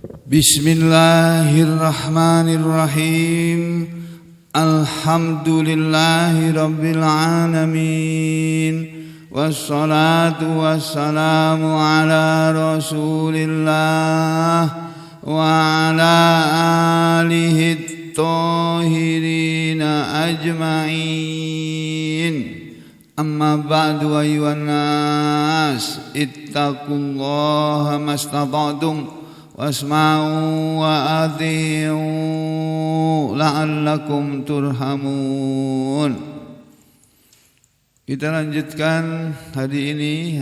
Bismillahirrahmanirrahim. Alhamdulillahi rabbil alamin. Wassalatu wassalamu ala rasulillah wa ala alihi thahirina ajma'in. Amma ba'du ayyuhan nas, ittaqullaha mastata'tum wasma'u wa athi'u la'allakum turhamun. Kita lanjutkan hari ini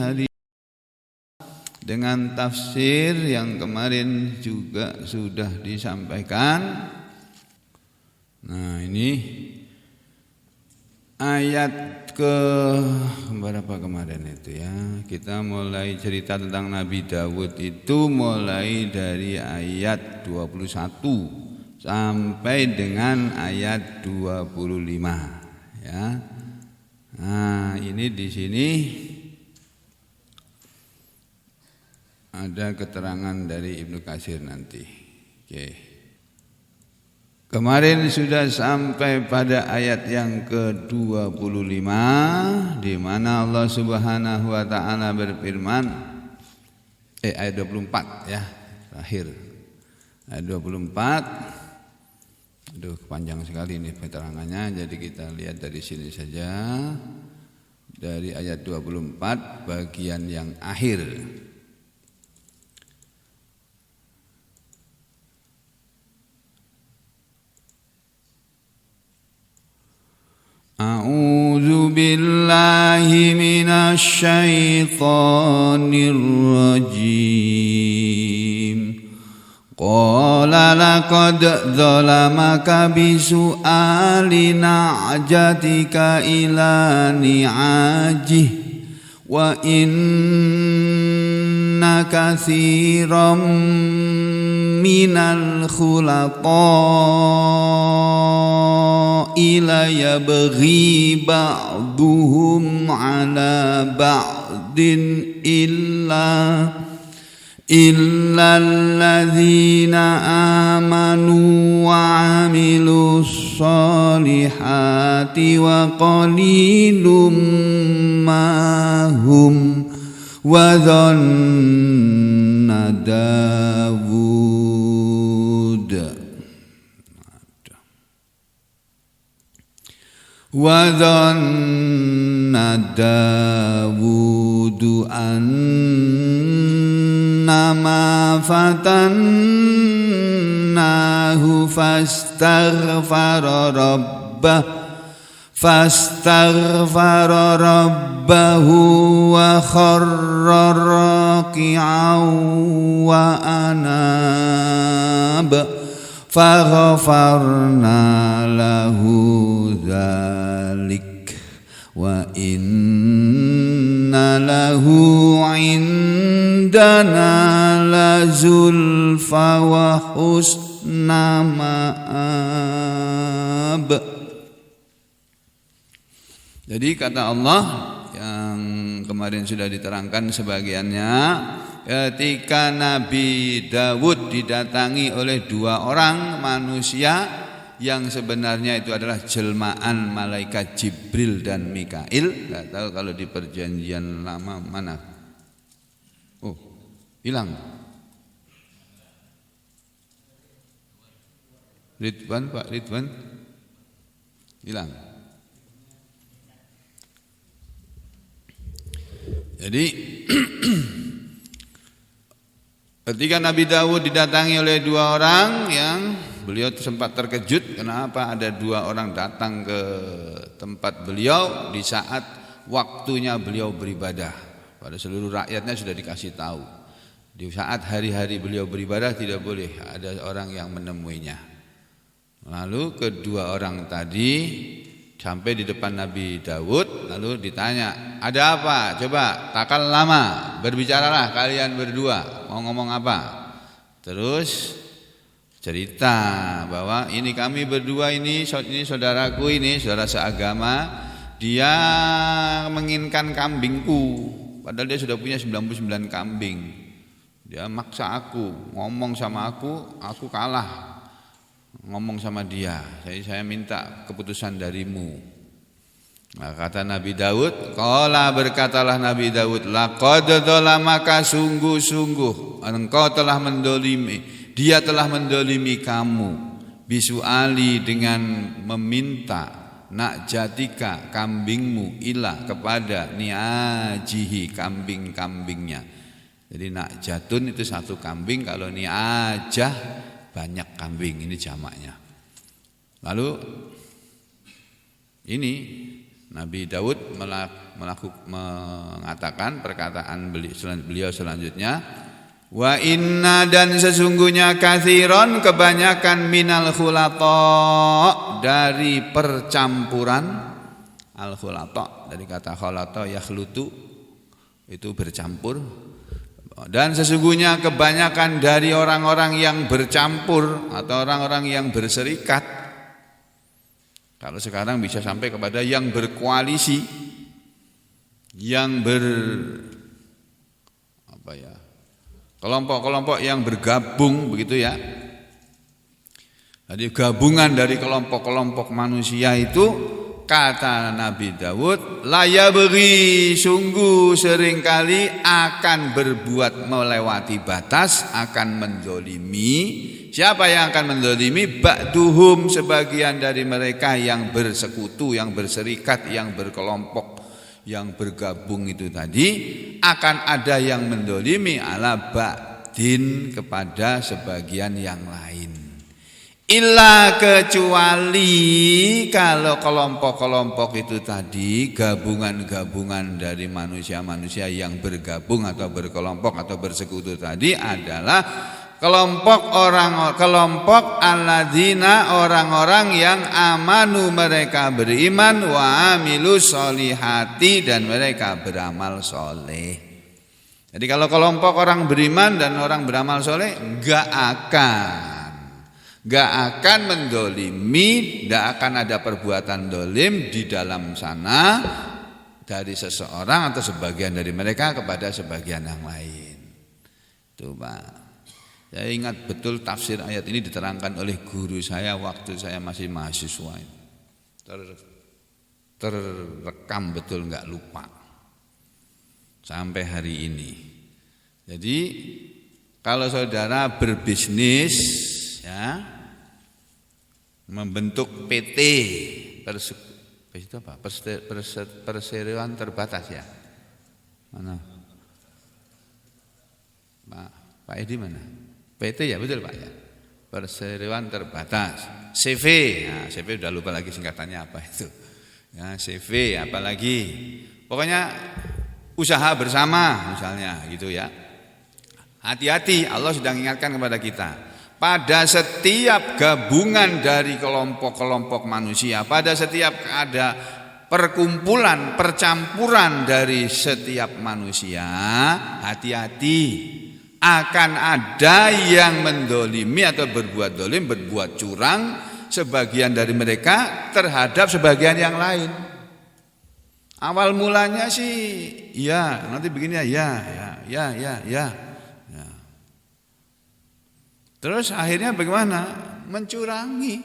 dengan tafsir yang kemarin juga sudah disampaikan. Nah, ini ayat ke berapa kemarin itu ya. Kita mulai cerita tentang Nabi Dawud itu mulai dari ayat 21 sampai dengan ayat 25 ya. Nah, ini di sini ada keterangan dari Ibnu Katsir nanti. Oke. Kemarin sudah sampai pada ayat yang ke-25 di mana Allah Subhanahu wa taala berfirman ayat 24 ya, terakhir. Ayat 24. Aduh, panjang sekali ini keterangannya, jadi kita lihat dari sini saja. Dari ayat 24 bagian yang akhir. A'udzu billahi minasy syaithanir rajim. Qala laqad zalamaka bisu'ali na'jatika ila ni'ajih wa inna katsiran minal khulata'i la yabghi ba'duhum 'ala ba'din illa alladzina amanu wa 'amilus solihati wa qalilum ma hum wa dhanna Dawud wa dhanna Dawud annama fatannahu fastaghfara rabbahu wa kharra raki'an wa anab faghfarna lahu dzalik wa inna lahu indana lazulfa wa husna ma'ab. Jadi kata Allah yang kemarin sudah diterangkan sebagiannya, ketika Nabi Dawud didatangi oleh dua orang manusia yang sebenarnya itu adalah jelmaan malaikat Jibril dan Mikail. Enggak tahu kalau di perjanjian lama mana. Oh, hilang. Ridwan, Pak Ridwan. Hilang. Jadi ketika Nabi Dawud didatangi oleh dua orang yang beliau sempat terkejut kenapa ada dua orang datang ke tempat beliau di saat waktunya beliau beribadah. Pada seluruh rakyatnya sudah dikasih tahu. Di saat hari-hari beliau beribadah tidak boleh ada orang yang menemuinya. Lalu kedua orang tadi sampai di depan Nabi Dawud, lalu ditanya, ada apa? Coba takal lama, berbicaralah kalian berdua, mau ngomong apa? Terus cerita bahwa ini kami berdua ini saudaraku ini, saudara seagama, dia menginginkan kambingku, padahal dia sudah punya 99 kambing. Dia maksa aku, ngomong sama aku kalah. Ngomong sama dia, saya minta keputusan darimu. Nah, kata Nabi Daud, qala berkatalah Nabi Daud, laqad dzalamaka sungguh-sungguh engkau telah mendolimi, dia telah mendolimi kamu, bisuali dengan meminta nak jatika kambingmu ila kepada niajihi kambing-kambingnya. Jadi nak jatun itu satu kambing, kalau niajah banyak kambing, ini jamaknya. Lalu ini Nabi Daud mengatakan perkataan beliau selanjutnya, wa inna dan sesungguhnya katsiron kebanyakan minal khulata dari percampuran, al khulata dari kata khalata yakhlutu itu bercampur, dan sesungguhnya kebanyakan dari orang-orang yang bercampur atau orang-orang yang berserikat. Kalau sekarang bisa sampai kepada yang berkoalisi, yang kelompok-kelompok yang bergabung begitu ya. Jadi gabungan dari kelompok-kelompok manusia itu, kata Nabi Daud, laya beri sungguh seringkali akan berbuat melewati batas, akan menzolimi. Siapa yang akan menzolimi? Ba'duhum sebagian dari mereka yang bersekutu, yang berserikat, yang berkelompok, yang bergabung itu tadi, akan ada yang menzolimi ala ba'din kepada sebagian yang lain. Illa kecuali kalau kelompok-kelompok itu tadi, gabungan-gabungan dari manusia-manusia yang bergabung atau berkelompok atau bersekutu tadi adalah kelompok alladzina orang-orang yang amanu mereka beriman, wa amilus solihati dan mereka beramal soleh. Jadi kalau kelompok orang beriman dan orang beramal soleh enggak akan mendolimi, tidak akan ada perbuatan dolim di dalam sana dari seseorang atau sebagian dari mereka kepada sebagian yang lain. Itu Pak. Saya ingat betul tafsir ayat ini diterangkan oleh guru saya waktu saya masih mahasiswa. Terrekam betul, enggak lupa sampai hari ini. Jadi kalau saudara berbisnis ya, membentuk PT perseroan terbatas ya. Mana? Pak Edi mana? PT ya, betul Pak ya. Perseroan terbatas. CV, nah, CV udah lupa lagi singkatannya apa itu. Ya, CV apalagi. Pokoknya usaha bersama misalnya gitu ya. Hati-hati, Allah sedang ingatkan kepada kita. Pada setiap gabungan dari kelompok-kelompok manusia, pada setiap ada perkumpulan, percampuran dari setiap manusia, hati-hati, akan ada yang mendolimi atau berbuat dolim, berbuat curang sebagian dari mereka terhadap sebagian yang lain. Awal mulanya sih ya, nanti begini ya. Terus akhirnya bagaimana? Mencurangi.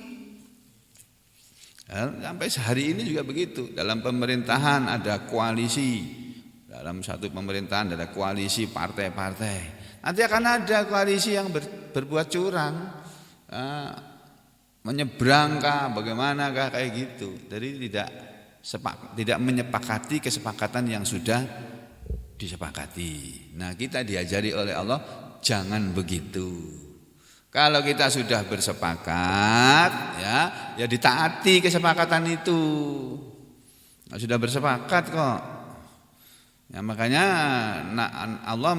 Sampai sehari ini juga begitu. Dalam pemerintahan ada koalisi. Dalam satu pemerintahan ada koalisi partai-partai. Nanti akan ada koalisi yang berbuat curang, menyeberangkah, bagaimanakah kayak gitu. Jadi tidak menyepakati kesepakatan yang sudah disepakati. Nah, kita diajari oleh Allah jangan begitu. Kalau kita sudah bersepakat, ya ditaati kesepakatan itu. Nah, sudah bersepakat kok. Ya, makanya Allah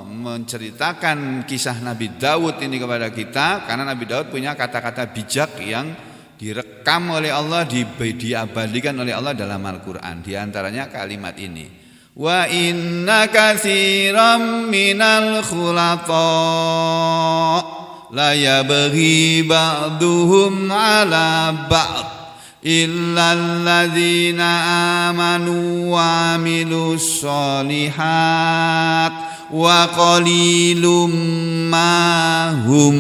menceritakan kisah Nabi Daud ini kepada kita, karena Nabi Daud punya kata-kata bijak yang direkam oleh Allah, diabadikan oleh Allah dalam Al-Quran. Di antaranya kalimat ini, wa inna katsiran minal khulata la yabghi ba'duhum ala ba'd illal ladzina amanu wa amilus solihat wa qalilum mahum.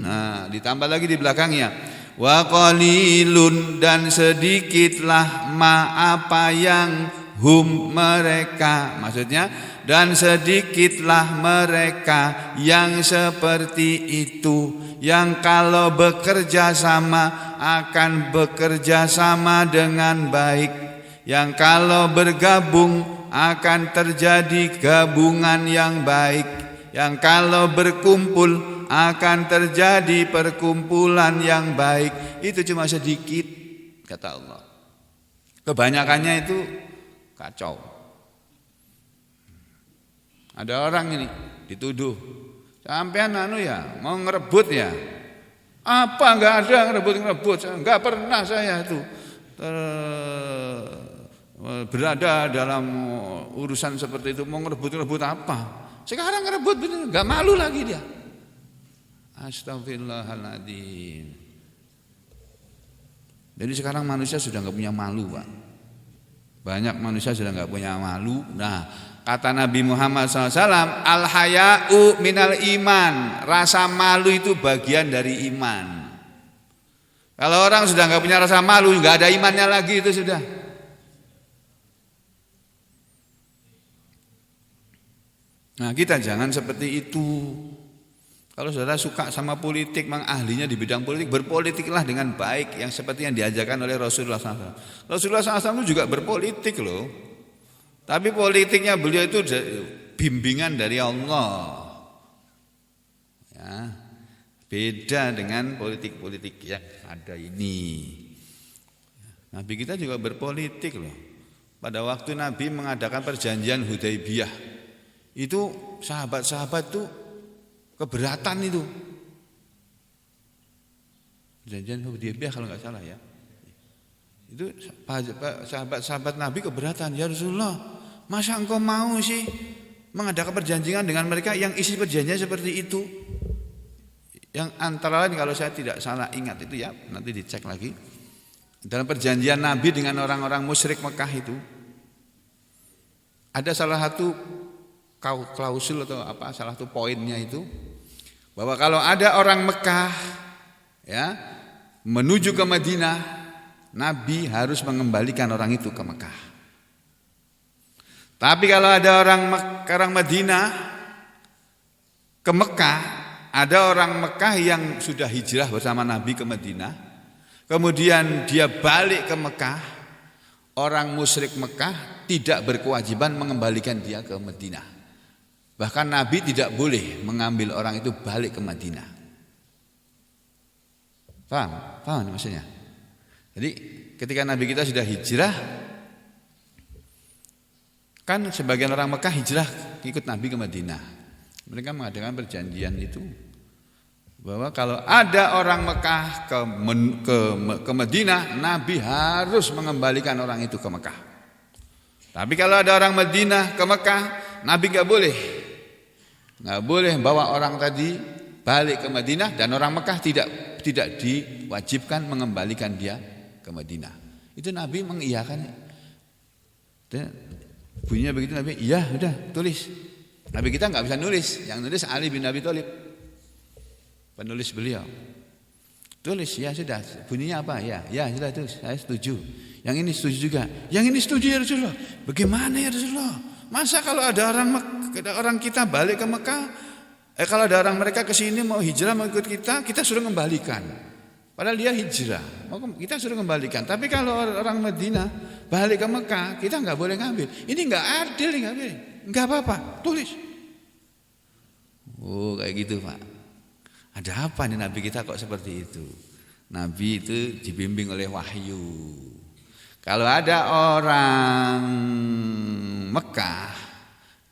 Nah, ditambah lagi di belakangnya. Wa qalilun, dan sedikitlah apa yang hum mereka. Maksudnya, dan sedikitlah mereka yang seperti itu, yang kalau bekerja sama akan bekerja sama dengan baik, yang kalau bergabung akan terjadi gabungan yang baik, yang kalau berkumpul akan terjadi perkumpulan yang baik. Itu cuma sedikit, kata Allah. Kebanyakannya itu kacau. Ada orang ini dituduh, sampean ya mau ngerebut ya? Apa enggak ada ngerebut? Enggak pernah saya itu berada dalam urusan seperti itu. Mau ngerebut apa? Sekarang ngerebut bener, enggak malu lagi dia. Astagfirullahaladzim. Jadi sekarang manusia sudah enggak punya malu, Pak. Banyak manusia sudah enggak punya malu. Nah, kata Nabi Muhammad SAW, al-haya'u minal iman. Rasa malu itu bagian dari iman. Kalau orang sudah enggak punya rasa malu, enggak ada imannya lagi, itu sudah. Nah, kita jangan seperti itu. Kalau saudara suka sama politik, memang ahlinya di bidang politik, berpolitiklah dengan baik, yang seperti yang diajarkan oleh Rasulullah SAW. Rasulullah SAW juga berpolitik loh. Tapi politiknya beliau itu bimbingan dari Allah. Ya, beda dengan politik-politik yang ada ini. Nabi kita juga berpolitik loh. Pada waktu Nabi mengadakan perjanjian Hudaybiyah, itu sahabat-sahabat tuh keberatan itu. Perjanjian Hudaybiyah kalau nggak salah ya. Itu sahabat-sahabat Nabi keberatan. Ya Rasulullah, masa engkau mau sih mengadakan perjanjian dengan mereka yang isi perjanjian seperti itu? Yang antara lain kalau saya tidak salah ingat itu ya, nanti dicek lagi. Dalam perjanjian Nabi dengan orang-orang musyrik Mekah itu ada salah satu klausul atau apa, salah satu poinnya itu bahwa kalau ada orang Mekah ya menuju ke Madinah, Nabi harus mengembalikan orang itu ke Mekah. Tapi kalau ada orang Madinah ke Mekah, ada orang Mekah yang sudah hijrah bersama Nabi ke Madinah, kemudian dia balik ke Mekah, orang musyrik Mekah tidak berkewajiban mengembalikan dia ke Madinah. Bahkan Nabi tidak boleh mengambil orang itu balik ke Madinah. Paham maksudnya? Jadi ketika Nabi kita sudah hijrah, kan sebagian orang Mekah hijrah ikut Nabi ke Madinah. Mereka mengadakan perjanjian itu bahwa kalau ada orang Mekah ke Madinah, Nabi harus mengembalikan orang itu ke Mekah. Tapi kalau ada orang Madinah ke Mekah, Nabi nggak boleh bawa orang tadi balik ke Madinah, dan orang Mekah tidak diwajibkan mengembalikan dia ke Madinah. Itu Nabi mengiyakan. Bunyinya begitu Nabi, iya udah tulis. Nabi kita nggak bisa nulis, yang nulis Ali bin Abi Thalib, penulis beliau. Tulis, ya sudah. Bunyinya apa? Ya sudah tulis. Saya setuju. Yang ini setuju juga. Yang ini setuju ya Rasulullah. Bagaimana ya Rasulullah? Masa kalau ada orang kita balik ke Mekah, kalau ada orang mereka ke sini mau hijrah mau ikut kita suruh kembalikan. Padahal dia hijrah, kita suruh kembalikan. Tapi kalau orang Madinah balik ke Mekah, kita nggak boleh ngambil. Ini nggak adil, nggak apa-apa. Tulis. Oh kayak gitu Pak. Ada apa nih Nabi kita kok seperti itu? Nabi itu dibimbing oleh wahyu. Kalau ada orang Mekah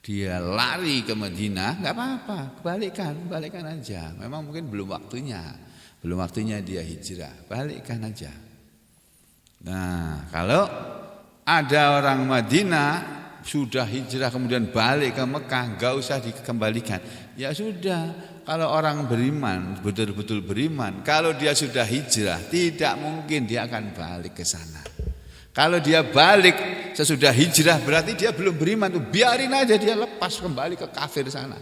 dia lari ke Madinah, nggak apa-apa, balikkan aja. Memang mungkin belum waktunya dia hijrah, balikkan aja. Nah, kalau ada orang Madinah sudah hijrah kemudian balik ke Mekah, nggak usah dikembalikan. Ya sudah. Kalau orang beriman, betul-betul beriman, kalau dia sudah hijrah, tidak mungkin dia akan balik ke sana. Kalau dia balik sesudah hijrah berarti dia belum beriman tuh. Biarin aja dia lepas kembali ke kafir sana.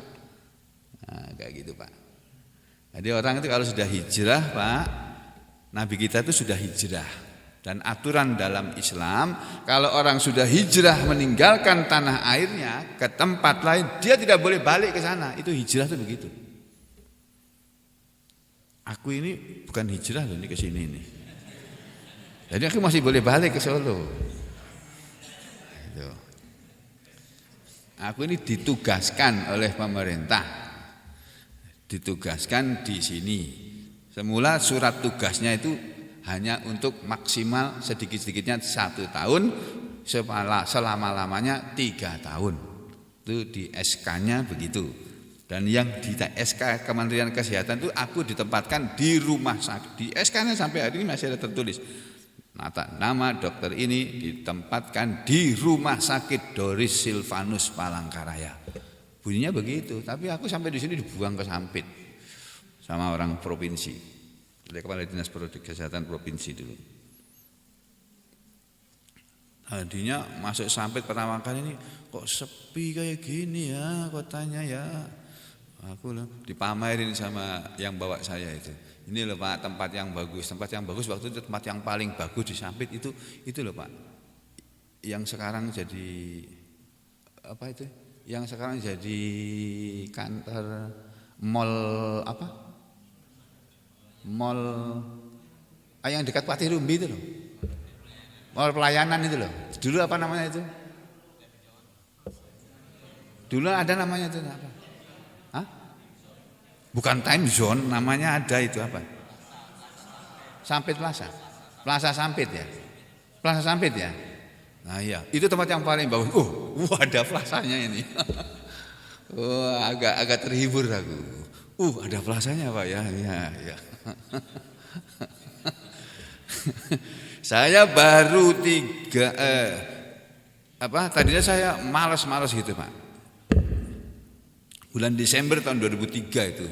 Nah, kayak gitu Pak. Jadi orang itu kalau sudah hijrah Pak, Nabi kita itu sudah hijrah. Dan aturan dalam Islam, kalau orang sudah hijrah meninggalkan tanah airnya ke tempat lain, dia tidak boleh balik ke sana. Itu hijrah itu begitu. Aku ini bukan hijrah loh, ini ke sini nih. Jadi aku masih boleh balik ke Solo. Gitu. Aku ini ditugaskan oleh pemerintah, ditugaskan di sini. Semula surat tugasnya itu hanya untuk maksimal sedikit-sedikitnya 1 tahun, selama-lamanya 3 tahun. Itu di SK-nya begitu. Dan yang di SK Kementerian Kesehatan itu aku ditempatkan di rumah sakit. Di SK-nya sampai hari ini masih ada tertulis. Nama dokter ini ditempatkan di rumah sakit Doris Silvanus Palangkaraya. Bunyinya begitu, tapi aku sampai di sini dibuang ke Sampit sama orang provinsi. Oleh Kepala Dinas Kesehatan Provinsi dulu. Tadinya masuk Sampit pertama kali ini kok sepi kayak gini ya kotanya ya. Aku dipamerin sama yang bawa saya itu. Ini loh Pak tempat yang bagus. Tempat yang bagus waktu itu tempat yang paling bagus di Sampit itu loh Pak. Yang sekarang jadi apa itu? Yang sekarang jadi kantor mall apa? Mall yang dekat Pati Rumbi itu loh. Mall pelayanan itu loh. Dulu apa namanya itu? Dulu ada namanya itu apa? Hah? Bukan time zone, namanya ada itu apa? Sampit Plaza. Plaza Sampit ya. Plaza Sampit ya. Nah iya, itu tempat yang paling bagus. Ada plazanya ini. Agak terhibur aku. Ada plazanya Pak ya. Ya. Saya baru tadinya saya malas gitu Pak. Bulan Desember tahun 2003 itu.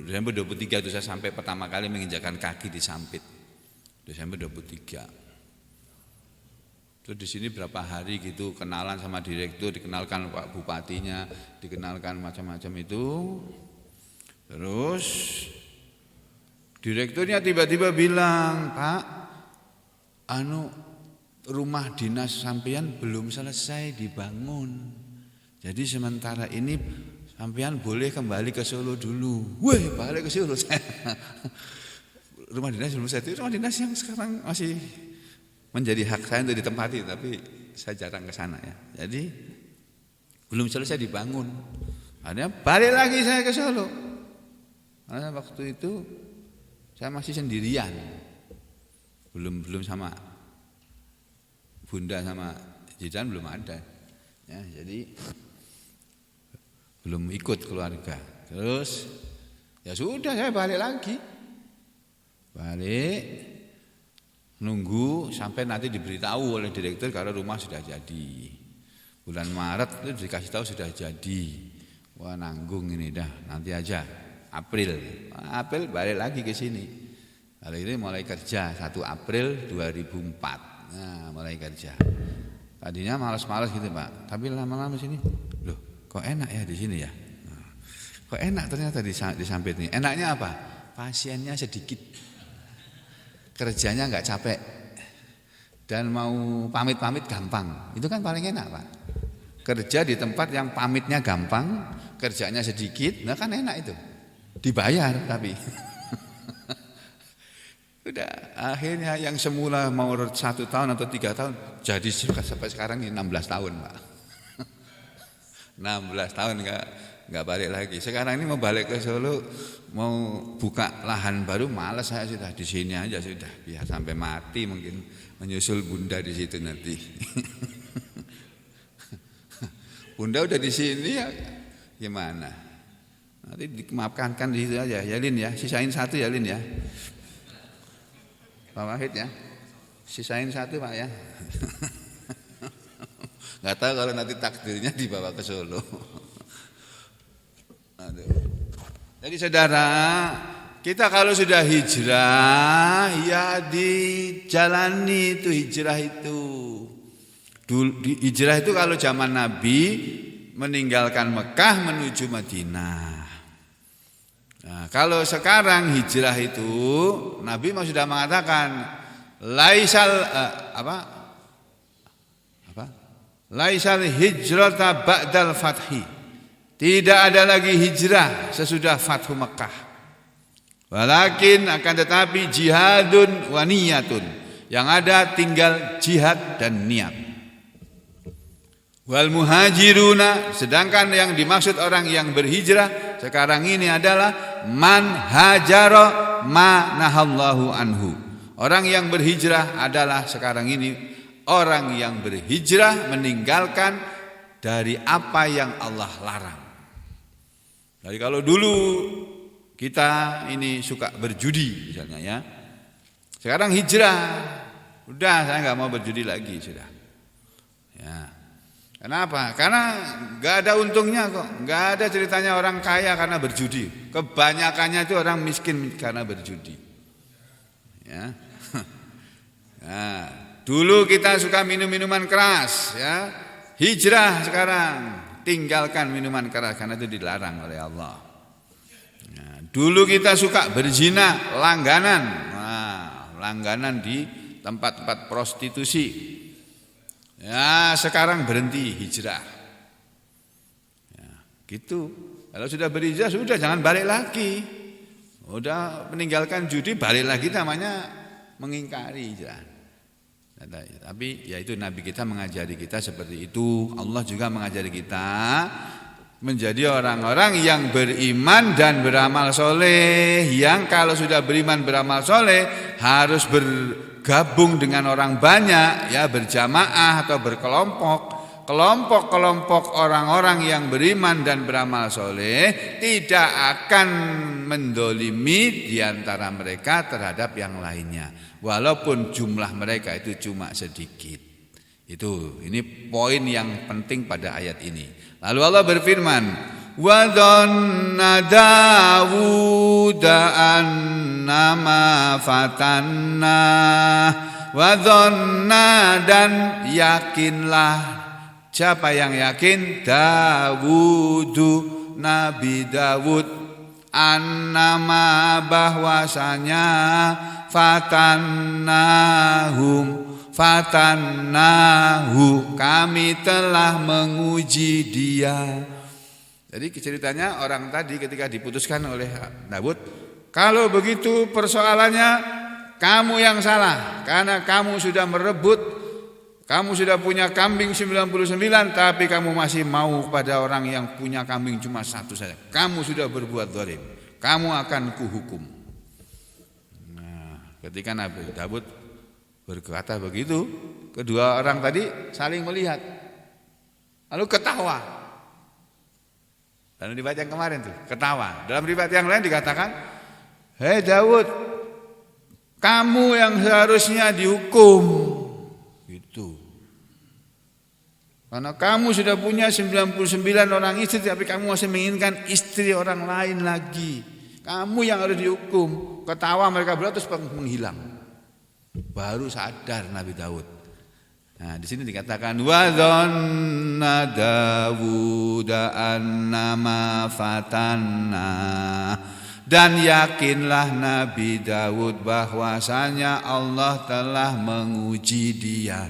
Desember 2003 itu saya sampai pertama kali menginjakkan kaki di Sampit. Desember 2003. Terus di sini berapa hari gitu kenalan sama direktur, dikenalkan Pak Bupatinya, dikenalkan macam-macam itu. Terus direkturnya tiba-tiba bilang, "Pak, rumah dinas sampean belum selesai dibangun. Jadi sementara ini sampean boleh kembali ke Solo dulu." Wih, balik ke Solo saya. Rumah dinas belum selesai, itu rumah dinas yang sekarang masih menjadi hak saya untuk ditempati, tapi saya jarang ke sana ya. Jadi belum selesai dibangun. Akhirnya balik lagi saya ke Solo. Karena waktu itu saya masih sendirian, belum sama Bunda sama Jidan belum ada, ya, jadi belum ikut keluarga. Terus ya sudah saya balik lagi, nunggu sampai nanti diberitahu oleh direktur kalau rumah sudah jadi. Bulan Maret itu dikasih tahu sudah jadi. Wah nanggung ini dah, nanti aja. April balik lagi ke sini. Kali ini mulai kerja 1 April 2004. Nah, mulai kerja. Tadinya malas-malas gitu Pak, tapi lama-lama sini, loh, kok enak ya di sini ya. Nah, kok enak ternyata di Sampit ini. Enaknya apa? Pasiennya sedikit, kerjanya nggak capek, dan mau pamit-pamit gampang. Itu kan paling enak Pak. Kerja di tempat yang pamitnya gampang, kerjanya sedikit, nah kan enak itu. Dibayar tapi udah akhirnya yang semula mau 1 tahun atau 3 tahun jadi sampai sekarang ini 16 tahun Pak. 16 tahun nggak balik lagi. Sekarang ini mau balik ke Solo, mau buka lahan baru, malas saya sudah di sini aja sudah, biar sampai mati mungkin menyusul Bunda di situ nanti. Bunda udah di sini ya gimana? Nanti dimaafkan di situ aja, ya Lin ya, sisain 1 ya Lin ya. Pak Wahid ya, sisain 1 Pak ya. Nggak tahu kalau nanti takdirnya dibawa ke Solo. Aduh. Jadi saudara, kita kalau sudah hijrah ya dijalani itu hijrah itu. Hijrah itu kalau zaman Nabi meninggalkan Mekah menuju Madinah. Nah, kalau sekarang hijrah itu Nabi sudah mengatakan laisal laisal hijrata ba'dal fathi. Tidak ada lagi hijrah sesudah Fathu Mekah. Walakin akan tetapi jihadun wa niyatun. Yang ada tinggal jihad dan niat. Wal muhajiruna, sedangkan yang dimaksud orang yang berhijrah sekarang ini adalah man hajara ma nahallahu anhu. Orang yang berhijrah adalah sekarang ini orang yang berhijrah meninggalkan dari apa yang Allah larang. Jadi kalau dulu kita ini suka berjudi misalnya ya. Sekarang hijrah. Udah saya enggak mau berjudi lagi sudah. Ya. Kenapa? Karena enggak ada untungnya kok. Enggak ada ceritanya orang kaya karena berjudi. Kebanyakannya itu orang miskin karena berjudi. Ya. Nah, dulu kita suka minum-minuman keras ya. Hijrah sekarang, tinggalkan minuman keras karena itu dilarang oleh Allah. Dulu kita suka berzina, langganan. Nah, langganan di tempat-tempat prostitusi. Ya, sekarang berhenti hijrah. Ya, gitu. Kalau sudah berhijrah sudah jangan balik lagi. Udah meninggalkan judi balik lagi namanya mengingkari hijrah. Tapi ya itu Nabi kita mengajari kita seperti itu. Allah juga mengajari kita menjadi orang-orang yang beriman dan beramal soleh. Yang kalau sudah beriman beramal soleh harus bergabung dengan orang banyak, ya berjamaah atau berkelompok. Kelompok-kelompok orang-orang yang beriman dan beramal soleh tidak akan mendolimi diantara mereka terhadap yang lainnya, walaupun jumlah mereka itu cuma sedikit. Ini poin yang penting pada ayat ini. Lalu Allah berfirman, wa dhanna Dawud annama fatanna, wa dhanna, dan yakinlah. Siapa yang yakin? Dawudu, Nabi Dawud, annama, bahwasanya, fatannahu, kami telah menguji dia. Jadi ceritanya orang tadi ketika diputuskan oleh Daud, kalau begitu persoalannya kamu yang salah, karena kamu sudah merebut, kamu sudah punya kambing 99 tapi kamu masih mau pada orang yang punya kambing cuma satu saja. Kamu sudah berbuat zalim, kamu akan kuhukum. Nah, ketika Nabi Daud berkata begitu, kedua orang tadi saling melihat, lalu ketawa. Dan dibaca yang kemarin tuh, ketawa. Dalam riwayat yang lain dikatakan, hei Daud, kamu yang seharusnya dihukum. Gitu. Karena kamu sudah punya 99 orang istri, tapi kamu masih menginginkan istri orang lain lagi. Kamu yang harus dihukum. Ketawa mereka berdua terus menghilang. Baru sadar Nabi Daud. Nah, di sini dikatakan wa dhanna Dawud annama fatanna, dan yakinlah Nabi Daud bahwasanya Allah telah menguji dia.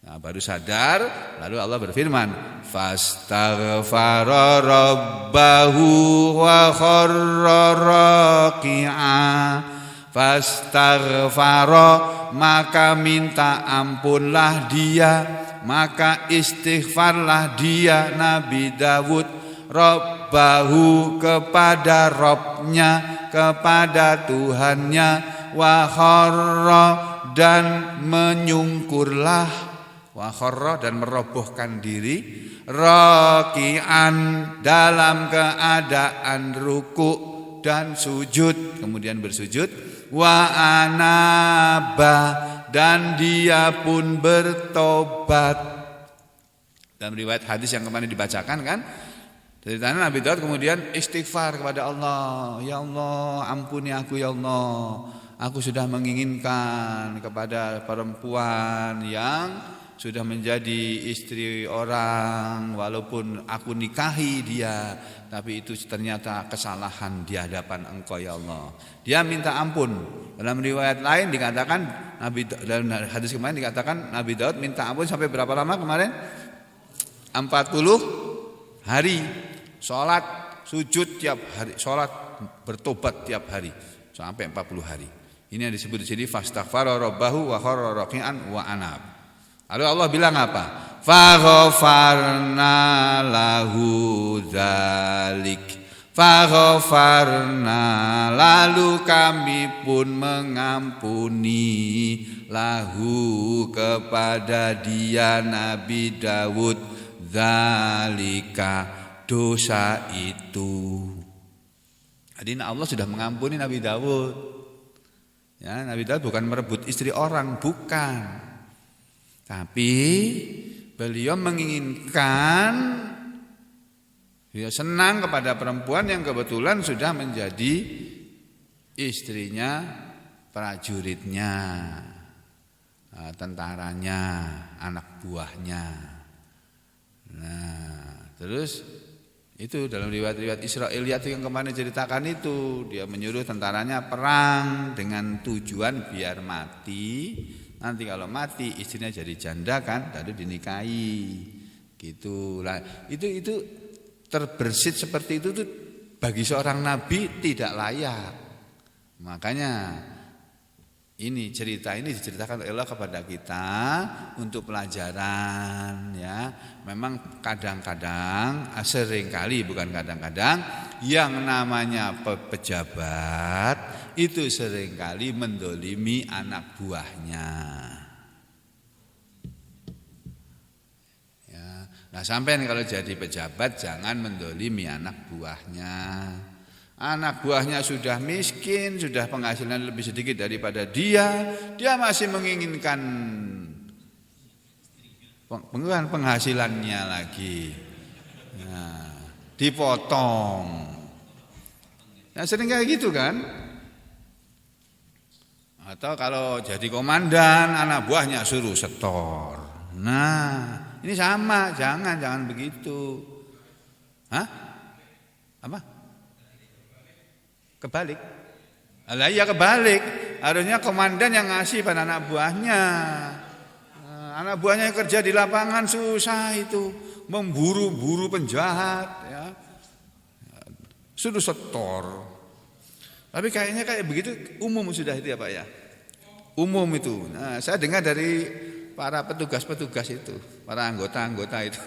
Nah, baru sadar, lalu Allah berfirman, fastaghfara rabbahu wa kharra raki'a. Fastaghfara, maka minta ampunlah dia, maka istighfarlah dia Nabi Daud, Rabbahu, kepada Rabbnya, kepada Tuhannya, wa kharra, dan menyungkurlah, wa kharra, dan merobohkan diri, raki'an, dalam keadaan ruku' dan sujud, kemudian bersujud, wa anaba, dan dia pun bertobat. Dalam riwayat hadis yang kemarin dibacakan kan, Ceritanya Nabi Daud kemudian istighfar kepada Allah. Ya Allah, ampuni aku ya Allah. Aku sudah menginginkan kepada perempuan yang sudah menjadi istri orang, walaupun aku nikahi dia, tapi itu ternyata kesalahan di hadapan Engkau ya Allah. Dia minta ampun. Dalam riwayat lain dikatakan dalam hadis kemarin dikatakan Nabi Daud minta ampun sampai berapa lama kemarin? 40 hari. Sholat, sujud tiap hari, sholat bertobat tiap hari sampai 40 hari. Ini yang disebut di sini fastaghfara rabbahu wa kharra raki'an wa anab. Lalu Allah bilang apa? Faghafarna lahu dzalik. Faghafarna, lalu kami pun mengampuni lahu kepada dia Nabi Daud dzalika, dosa itu. Jadi Allah sudah mengampuni Nabi Daud. Ya, Nabi Daud bukan merebut istri orang, bukan. Tapi beliau menginginkan, dia senang kepada perempuan yang kebetulan sudah menjadi istrinya prajuritnya, tentaranya, anak buahnya. Nah, terus itu dalam riwayat-riwayat Israiliyat yang kemarin ceritakan itu, dia menyuruh tentaranya perang dengan tujuan biar mati. Nanti kalau mati istrinya jadi janda kan, lalu dinikahi. Gitu lah. Itu terbersit seperti itu tuh bagi seorang nabi tidak layak. Makanya ini cerita ini diceritakan oleh Allah kepada kita untuk pelajaran ya. Memang kadang-kadang, seringkali bukan kadang-kadang, yang namanya pejabat itu seringkali mendolimi anak buahnya. Ya. Nah sampean kalau jadi pejabat jangan mendolimi anak buahnya. Anak buahnya sudah miskin, sudah penghasilan lebih sedikit daripada dia masih menginginkan penghasilannya lagi. Nah, dipotong. Nah, sering kayak gitu kan? Atau kalau jadi komandan, anak buahnya suruh setor. Nah, ini sama, jangan begitu. Hah? Apa? Kebalik. Lah iya kebalik. Harusnya komandan yang ngasih pada anak buahnya. Anak buahnya yang kerja di lapangan susah itu, memburu-buru penjahat ya. Sudah setor. Tapi kayaknya kayak begitu umum sudah itu ya Pak ya. Umum itu. Nah, saya dengar dari para petugas-petugas itu, para anggota-anggota itu.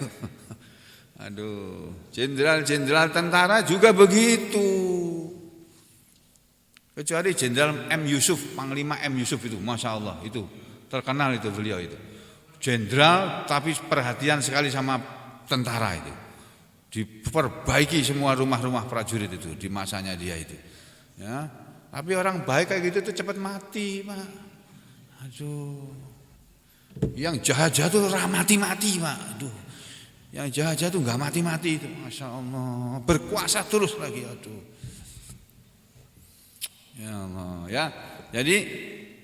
Aduh, jenderal-jenderal tentara juga begitu. Kecuali Jenderal M. Yusuf, Panglima M. Yusuf itu, Masya Allah, itu terkenal itu beliau itu. Jenderal tapi perhatian sekali sama tentara itu. Diperbaiki semua rumah-rumah prajurit itu di masanya dia itu. Ya, tapi orang baik kayak gitu tuh cepat mati, Pak. Aduh. Yang jahat-jahat tuh mati-mati, Pak. Aduh. Yang jahat-jahat tuh enggak mati-mati itu, Masya Allah. Berkuasa terus lagi, aduh. Ya Allah, ya. Jadi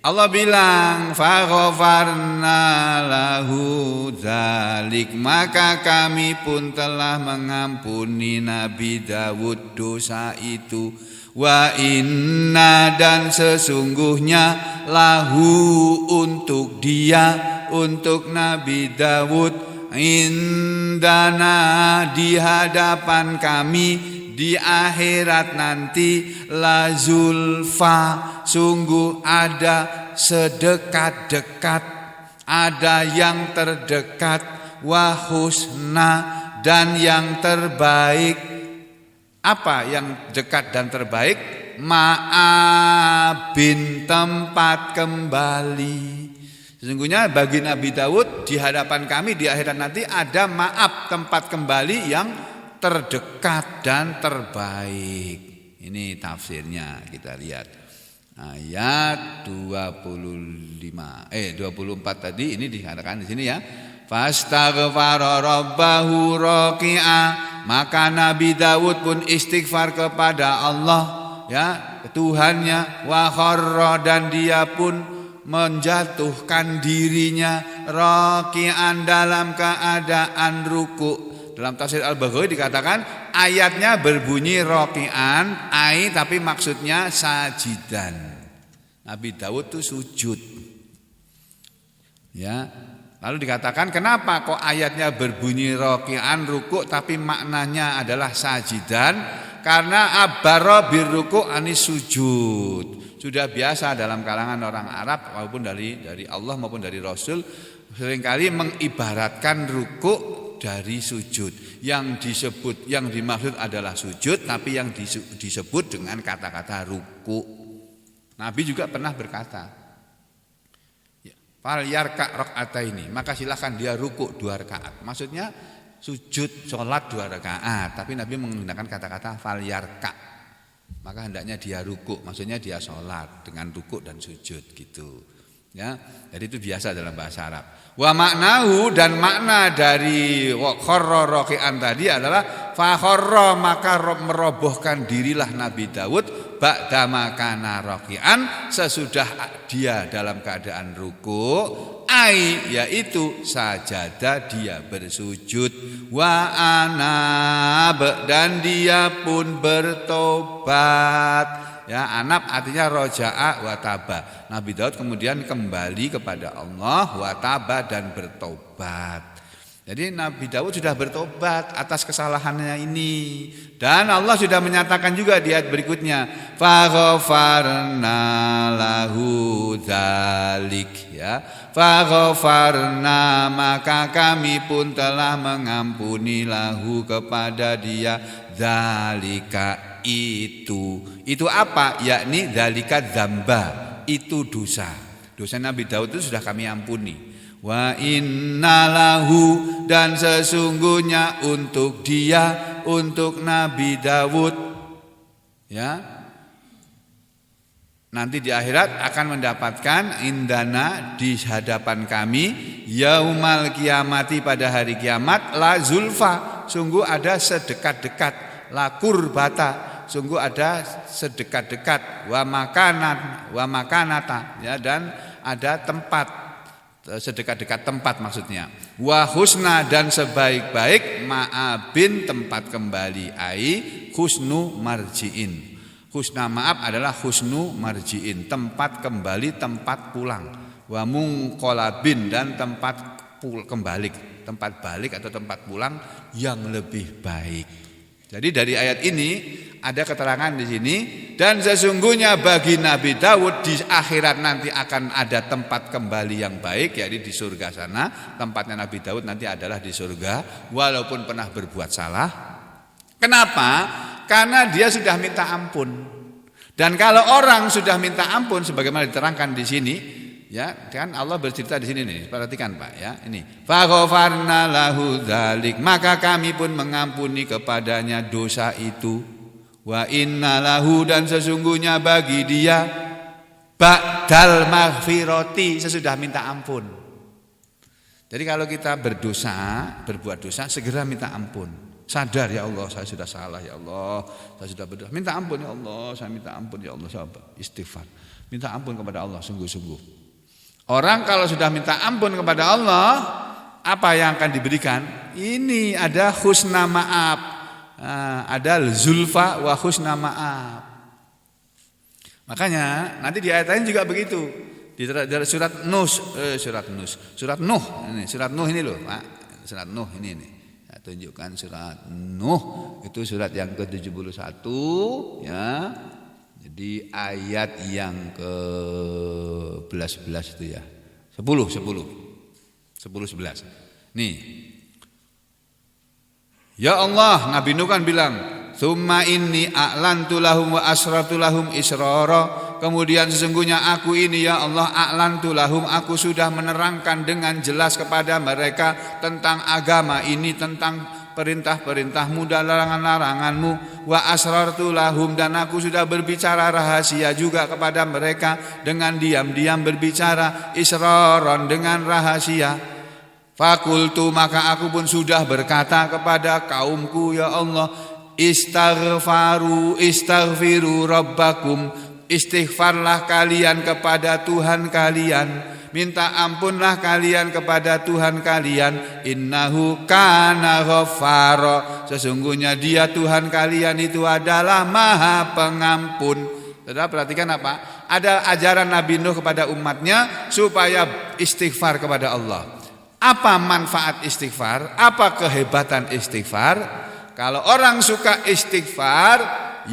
Allah bilang faghafarna lahu dzalik, maka kami pun telah mengampuni Nabi Daud dosa itu. Wa inna, dan sesungguhnya lahu, untuk dia, untuk Nabi Daud, indana, di hadapan kami di akhirat nanti, la zulfa, sungguh ada sedekat-dekat, ada yang terdekat, wa husna, dan yang terbaik. Apa yang dekat dan terbaik? Ma'abin, tempat kembali. Sesungguhnya bagi Nabi Daud di hadapan kami di akhirat nanti ada maaf, tempat kembali yang terdekat dan terbaik. Ini tafsirnya, kita lihat ayat 24 tadi ini dikatakan di sini ya. Fastaghfara rabbahu raqi'a, maka Nabi Daud pun istighfar kepada Allah, ya, Tuhannya, wa kharra, dan dia pun menjatuhkan dirinya raqi'an, dalam keadaan ruku'. Dalam tafsir Al-Baghawi dikatakan ayatnya berbunyi raqi'an tapi maksudnya sajidan. Nabi Daud itu sujud. Ya. Lalu dikatakan kenapa kok ayatnya berbunyi raqi'an ruku' tapi maknanya adalah sajidan? Karena abara birruku' anis sujud. Sudah biasa dalam kalangan orang Arab maupun dari Allah maupun dari Rasul seringkali mengibaratkan ruku' dari sujud. Yang dimaksud adalah sujud, tapi yang disebut dengan kata-kata ruku'. Nabi juga pernah berkata, fal yarka rakaataini, maka silakan dia ruku' 2 rakaat. Maksudnya sujud sholat 2 rakaat, tapi Nabi menggunakan kata-kata fal yarka, maka hendaknya dia ruku', maksudnya dia sholat dengan ruku' dan sujud gitu. Ya, jadi itu biasa dalam bahasa Arab. Wa maknahu, dan makna dari kharra raqi'an tadi adalah fa kharra, maka merobohkan dirilah Nabi Daud ba'da makana raqi'an, sesudah dia dalam keadaan ruku', yaitu sajada, dia bersujud, wa anab, dan dia pun bertobat. Ya, anab artinya roja'a wa taba. Nabi Daud kemudian kembali kepada Allah, wa taba, dan bertobat. Jadi Nabi Daud sudah bertobat atas kesalahannya ini, dan Allah sudah menyatakan juga di ayat berikutnya, faghfarna lahu dzalik, ya, faghfarna, maka kami pun telah mengampuni lahu kepada dia, dzalika, itu apa? Yakni dzalika dzamba, itu dosa Nabi Daud itu sudah kami ampuni. Wa innalahu, dan sesungguhnya untuk dia, untuk Nabi Daud, ya, nanti di akhirat akan mendapatkan indana, di hadapan kami, yaumal kiamati, pada hari kiamat, la zulfa, sungguh ada sedekat-dekat, la kurbata, sungguh ada sedekat-dekat, wa makanata, ya, dan ada tempat, sedekat-dekat tempat maksudnya, wa husna, dan sebaik-baik, ma'abin, tempat kembali, husnu marji'in. Husna ma'ab adalah husnu marji'in, tempat kembali, tempat pulang, wa munqalabin, dan tempat kembali, tempat balik atau tempat pulang yang lebih baik. Jadi dari ayat ini ada keterangan di sini, dan sesungguhnya bagi Nabi Daud di akhirat nanti akan ada tempat kembali yang baik, yaitu di surga sana. Tempatnya Nabi Daud nanti adalah di surga walaupun pernah berbuat salah. Kenapa? Karena dia sudah minta ampun. Dan kalau orang sudah minta ampun sebagaimana diterangkan di sini, ya, kan Allah bercerita di sini nih, perhatikan Pak, ya, ini. Faghfarna lahu dzalik, maka kami pun mengampuni kepadanya dosa itu. Wa inna lahu, dan sesungguhnya bagi dia, ba'dal maghfirati, sesudah minta ampun. Jadi kalau kita berbuat dosa, segera minta ampun. Sadar, ya Allah, saya sudah salah, ya Allah, saya sudah berdosa. Minta ampun, ya Allah, saya minta ampun, ya Allah, saya istighfar. Minta ampun kepada Allah sungguh-sungguh. Orang kalau sudah minta ampun kepada Allah, apa yang akan diberikan? Ini ada husna ma'ab, ada zulfa wa husna ma'ab. Makanya nanti di ayat lain juga begitu. Di surat Nuh ini loh, Pak. Surat Nuh ini nih. Saya tunjukkan surat Nuh, itu surat yang ke-71, ya. Jadi ayat yang ke-11 itu ya. 11. Nih. Ya Allah, Nabi Nuh kan bilang, "Tsumma inni a'lantu lahum wa asrartu lahum israra." Kemudian sesungguhnya aku ini, ya Allah, a'lantu lahum, aku sudah menerangkan dengan jelas kepada mereka tentang agama ini, tentang perintah-perintahmu dan larangan-laranganmu. Wa asrartu lahum, dan aku sudah berbicara rahasia juga kepada mereka, dengan diam-diam berbicara, israran, dengan rahasia. Fakultu, maka aku pun sudah berkata kepada kaumku, ya Allah, istaghfiru rabbakum, istighfarlah kalian kepada Tuhan kalian, minta ampunlah kalian kepada Tuhan kalian, innahu kana ghaffara, sesungguhnya dia Tuhan kalian itu adalah Maha Pengampun. Saudara perhatikan apa? Ada ajaran Nabi Nuh kepada umatnya supaya istighfar kepada Allah. Apa manfaat istighfar? Apa kehebatan istighfar? Kalau orang suka istighfar,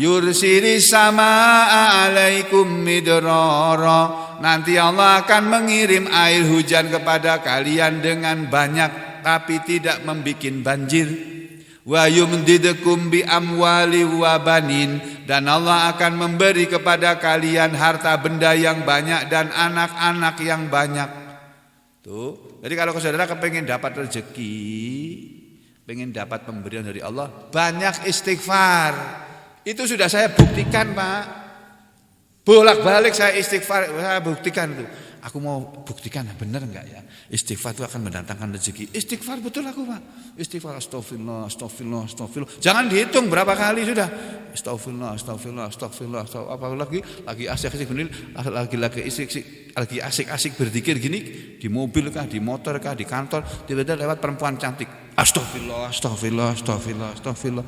yursilis samaa alaikum midrara, nanti Allah akan mengirim air hujan kepada kalian dengan banyak, tapi tidak membuat banjir. Wa yumdidukum bi amwali wa banin, dan Allah akan memberi kepada kalian harta benda yang banyak dan anak-anak yang banyak. Tuh. Jadi kalau saudara kepengen dapat rezeki, pengen dapat pemberian dari Allah, banyak istighfar. Itu sudah saya buktikan, Pak. Bolak-balik saya istighfar, saya buktikan itu. Aku mau buktikan benar enggak ya? Istighfar itu akan mendatangkan rezeki. Istighfar betul aku, Pak. Istighfar, astagfirullah, astagfirullah, astagfirullah. Jangan dihitung berapa kali sudah. Astagfirullah, astagfirullah, astagfirullah. Apalagi lagi asik-asik bener, lagi asik-asik berzikir gini, di mobil kah, di motor kah, di kantor, tiba-tiba lewat perempuan cantik. Astagfirullah, astagfirullah, astagfirullah, astagfirullah.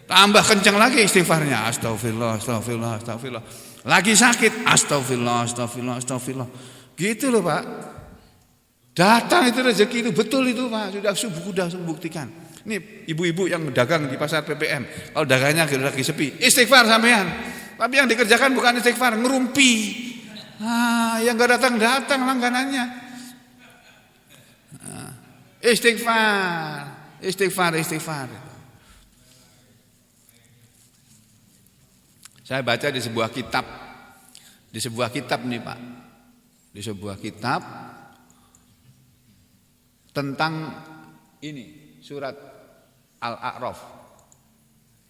Tambah kencang lagi istighfarnya. Astagfirullah, astagfirullah, astagfirullah. Lagi sakit, astagfirullah, astagfirullah, astagfirullah. Gitu loh, Pak. Datang itu rezeki itu, betul itu, Pak. Sudah buktikan. Ini ibu-ibu yang dagang di pasar PPM, kalau dagangnya lagi sepi, istighfar sampean. Tapi yang dikerjakan bukan istighfar, ngerumpi. Yang enggak datang langganannya. Istighfar. Saya baca di sebuah kitab nih, Pak. Di sebuah kitab tentang ini, surat Al-A'raf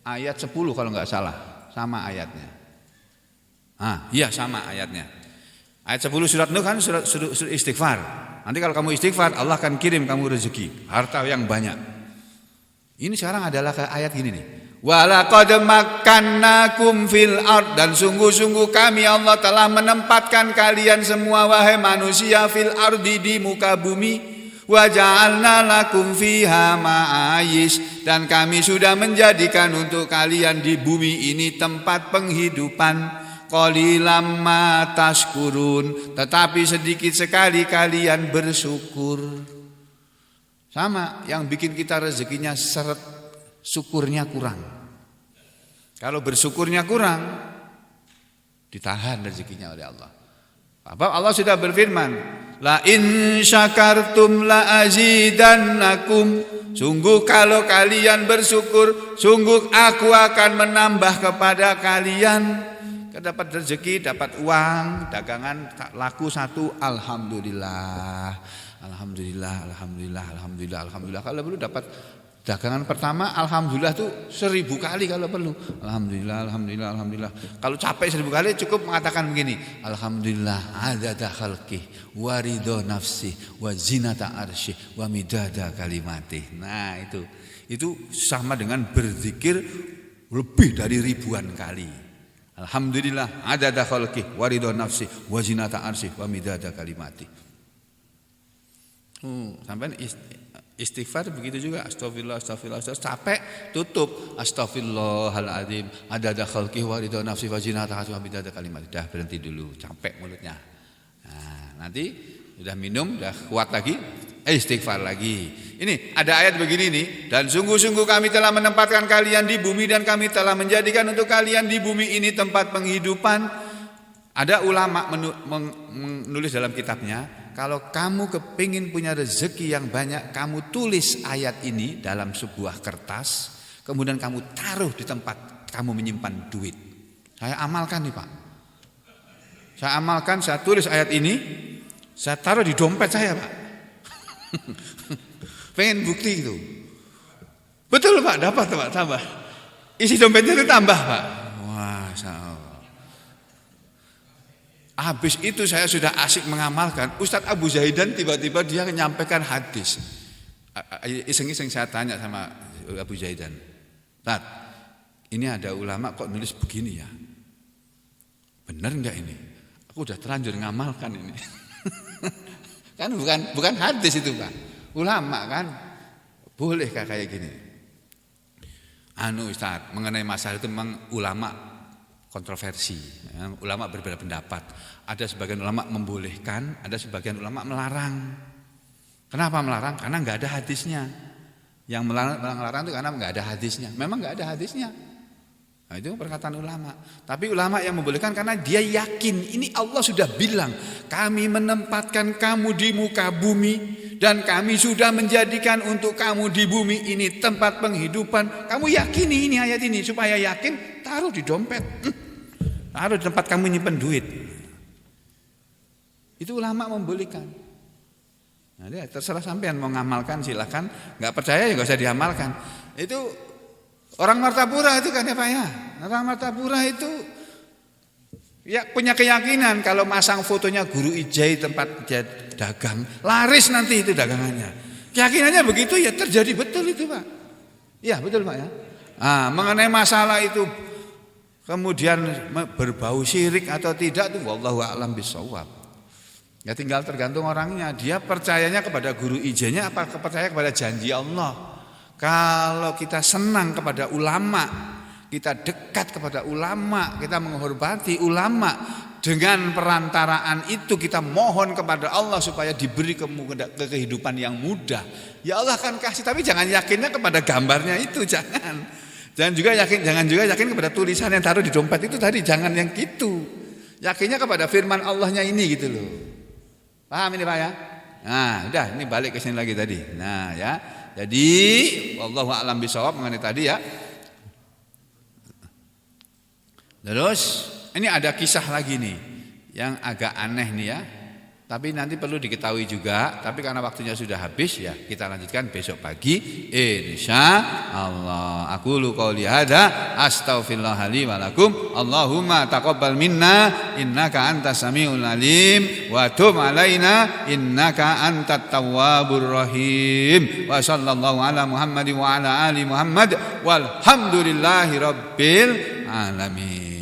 ayat 10 kalau enggak salah, sama ayatnya. Iya sama ayatnya. Ayat 10 surat Nuh kan surat istighfar. Nanti kalau kamu istighfar, Allah akan kirim kamu rezeki, harta yang banyak. Ini sekarang adalah ke ayat gini nih. Walaqad makkannakum fil ard, dan sungguh-sungguh kami Allah telah menempatkan kalian semua wahai manusia fil ardi, di muka bumi. Wa ja'alna lakum fiha ma'ayish, dan kami sudah menjadikan untuk kalian di bumi ini tempat penghidupan. Qalilam ma tashkurun, tetapi sedikit sekali kalian bersyukur. Sama, yang bikin kita rezekinya seret, syukurnya kurang. Kalau bersyukurnya kurang, ditahan rezekinya oleh Allah. Allah sudah berfirman, la in syakartum la azidannakum, sungguh kalau kalian bersyukur, sungguh aku akan menambah kepada kalian. Dapat rezeki, dapat uang, dagangan laku satu, alhamdulillah. Kalau perlu dapat dagangan pertama, alhamdulillah tuh 1000 kali kalau perlu. Alhamdulillah. Kalau capek 1000 kali cukup mengatakan begini, alhamdulillah adada khalqih wa ridho nafsi wa zinata arsyih wa midada kalimatih. Nah, itu sama dengan berzikir lebih dari ribuan kali. Alhamdulillah adada khalqih wa ridho nafsi wa zinata arsyih wa midada kalimatih. Sampai istighfar begitu juga, astagfirullah, capek tutup, astagfirullahaladzim adada khalqih wa ridho nafsi wa zinata arsyih wa midada kalimatih. Dah berhenti dulu, capek mulutnya. Nah, nanti udah minum, udah kuat lagi, istighfar lagi. Ini ada ayat begini nih, dan sungguh-sungguh kami telah menempatkan kalian di bumi, dan kami telah menjadikan untuk kalian di bumi ini tempat penghidupan. Ada ulama menulis dalam kitabnya, kalau kamu kepingin punya rezeki yang banyak, kamu tulis ayat ini dalam sebuah kertas, kemudian kamu taruh di tempat kamu menyimpan duit. Saya amalkan nih, Pak. Saya tulis ayat ini, saya taruh di dompet saya, Pak. Pengen bukti itu. Betul, Pak, dapat, Pak, tambah. Isi dompetnya itu tambah, Pak. Wah, Habis itu saya sudah asik mengamalkan, Ustadz Abu Zaidan tiba-tiba dia menyampaikan hadis. Iseng-iseng saya tanya sama Abu Zaidan, Ustadz, ini ada ulama kok nulis begini ya, benar enggak ini? Aku udah terlanjur ngamalkan ini. Kan bukan hadis itu Pak, ulama kan, bolehkah kayak gini? Ustadz, mengenai masalah itu memang ulama kontroversi, ya, ulama berbeda pendapat. Ada sebagian ulama membolehkan, ada sebagian ulama melarang. Kenapa melarang? Karena nggak ada hadisnya. Yang melarang itu karena nggak ada hadisnya. Memang nggak ada hadisnya. Nah, itu perkataan ulama. Tapi ulama yang membolehkan karena dia yakin ini Allah sudah bilang, kami menempatkan kamu di muka bumi dan kami sudah menjadikan untuk kamu di bumi ini tempat penghidupan. Kamu yakini ini ayat ini, supaya yakin taruh di dompet, taruh di tempat kamu nyimpen duit. Itu ulama membolehkan. Nah, dia terserah sampean mau ngamalkan silakan, nggak percaya ya nggak usah diamalkan. Itu orang Martapura itu kan ya Pak ya. Orang Martapura itu ya punya keyakinan kalau masang fotonya Guru Ijai tempat dia dagang, laris nanti itu dagangannya. Keyakinannya begitu ya, terjadi betul itu Pak. Ya betul Pak ya. Nah, mengenai masalah itu kemudian berbau syirik atau tidak itu wallahu a'lam bishawab. Ya tinggal tergantung orangnya, dia percayanya kepada Guru Ijainya apa percaya kepada janji Allah. Kalau kita senang kepada ulama, kita dekat kepada ulama, kita menghormati ulama, dengan perantaraan itu kita mohon kepada Allah supaya diberi kehidupan yang mudah. Ya Allah akan kasih, tapi jangan yakinnya kepada gambarnya itu, jangan. Jangan juga yakin kepada tulisan yang taruh di dompet itu tadi, jangan yang gitu. Yakinnya kepada firman Allahnya ini gitu loh. Paham ini Pak ya? Nah, udah ini balik ke sini lagi tadi. Nah, ya. Jadi wallahu a'lam bishawab mengenai tadi ya. Terus ini ada kisah lagi nih yang agak aneh nih ya. Tapi nanti perlu diketahui juga, tapi karena waktunya sudah habis ya, kita lanjutkan besok pagi insyaallah. Aku lu qauli hada astaghfirullah li wa lakum. Allahumma taqabbal minna innaka antas samiul alim wa tub alaina innaka antat tawwabur rahim. Wa sallallahu ala Muhammadin wa ala ali Muhammad walhamdulillahi rabbil alamin.